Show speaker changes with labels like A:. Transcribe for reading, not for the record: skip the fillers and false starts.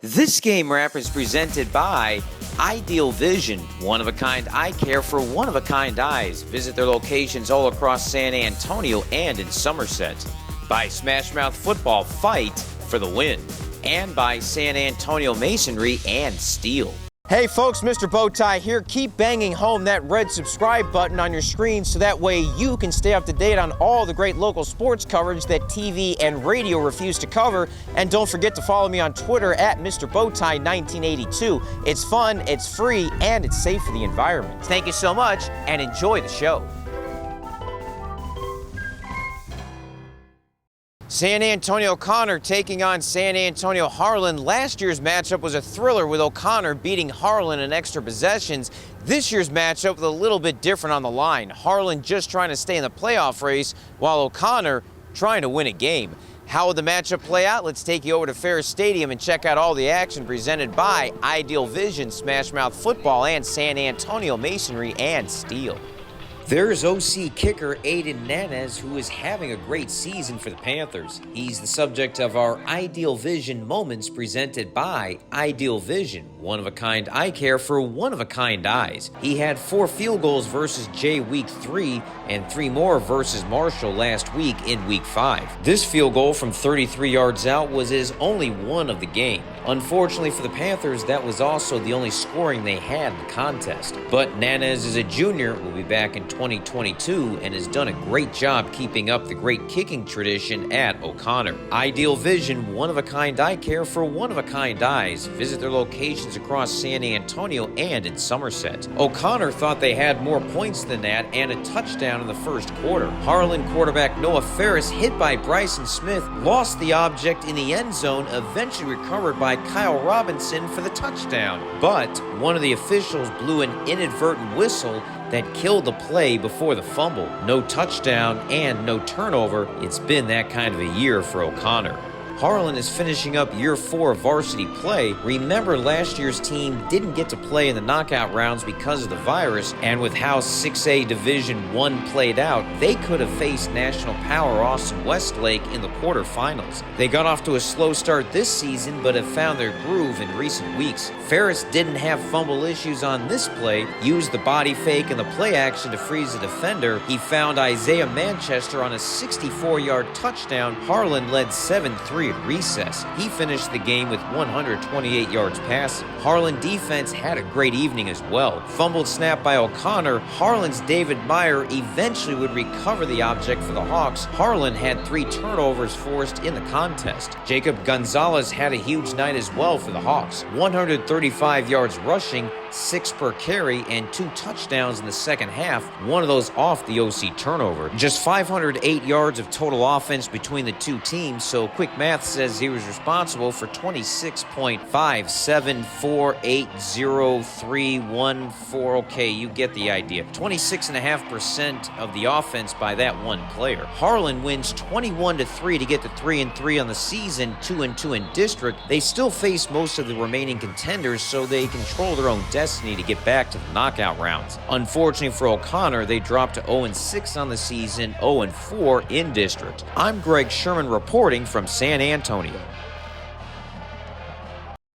A: This game wrap is presented by Ideal Vision, one-of-a-kind eye care for one-of-a-kind eyes. Visit their locations all across San Antonio and in Somerset. By Smash Mouth Football, fight for the win. And by San Antonio Masonry and Steel. Hey folks, Mr. Bowtie here. Keep banging home that red subscribe button on your screen so that way you can stay up to date on all the great local sports coverage that TV and radio refuse to cover. And don't forget to follow me on Twitter at Mr. Bowtie 1982. It's fun, it's free, and it's safe for the environment. Thank you so much and enjoy the show. San Antonio O'Connor taking on San Antonio Harlan. Last year's matchup was a thriller with O'Connor beating Harlan in extra possessions. This year's matchup was a little bit different on the line. Harlan just trying to stay in the playoff race while O'Connor trying to win a game. How would the matchup play out? Let's take you over to Farris Stadium and check out all the action presented by Ideal Vision, Smash Mouth Football, and San Antonio Masonry and Steel. There's OC kicker Aiden Nanez, who is having a great season for the Panthers. He's the subject of our Ideal Vision moments presented by Ideal Vision, one-of-a-kind eye care for one-of-a-kind eyes. He had 4 field goals versus Jay Week 3 and 3 more versus Marshall last week in Week 5. This field goal from 33 yards out was his only one of the game. Unfortunately for the Panthers, that was also the only scoring they had in the contest. But Nanez is a junior, will be back in 2022, and has done a great job keeping up the great kicking tradition at O'Connor. Ideal Vision, one-of-a-kind eye care for one-of-a-kind eyes. Visit their locations across San Antonio and in Somerset. O'Connor thought they had more points than that and a touchdown in the first quarter. Harlan quarterback Noah Farris, hit by Bryson Smith, lost the object in the end zone, eventually recovered by Kyle Robinson for the touchdown. But one of the officials blew an inadvertent whistle that killed the play before the fumble. No touchdown and no turnover. It's been that kind of a year for O'Connor. Harlan is finishing up year 4 of varsity play. Remember, last year's team didn't get to play in the knockout rounds because of the virus, and with how 6A Division 1 played out, they could have faced national power Austin Westlake in the quarterfinals. They got off to a slow start this season, but have found their groove in recent weeks. Farris didn't have fumble issues on this play, used the body fake and the play action to freeze the defender. He found Isaiah Manchester on a 64-yard touchdown. Harlan led 7-3 at recess. He finished the game with 128 yards passing. Harlan defense had a great evening as well. Fumbled snap by O'Connor. Harlan's David Meyer eventually would recover the object for the Hawks. Harlan had 3 turnovers forced in the contest. Jacob Gonzales had a huge night as well for the Hawks. 135 yards rushing, 6 per carry, and 2 touchdowns in the second half, one of those off the OC turnover. Just 508 yards of total offense between the two teams, so quick math says he was responsible for 26.57480314. Okay, you get the idea. 26.5% of the offense by that one player. Harlan wins 21-3 to get to 3-3 on the season, 2-2 in district. They still face most of the remaining contenders, so they control their own destiny to get back to the knockout rounds. Unfortunately for O'Connor, they dropped to 0-6 on the season, 0-4 in district. I'm Greg Sherman reporting from San Antonio.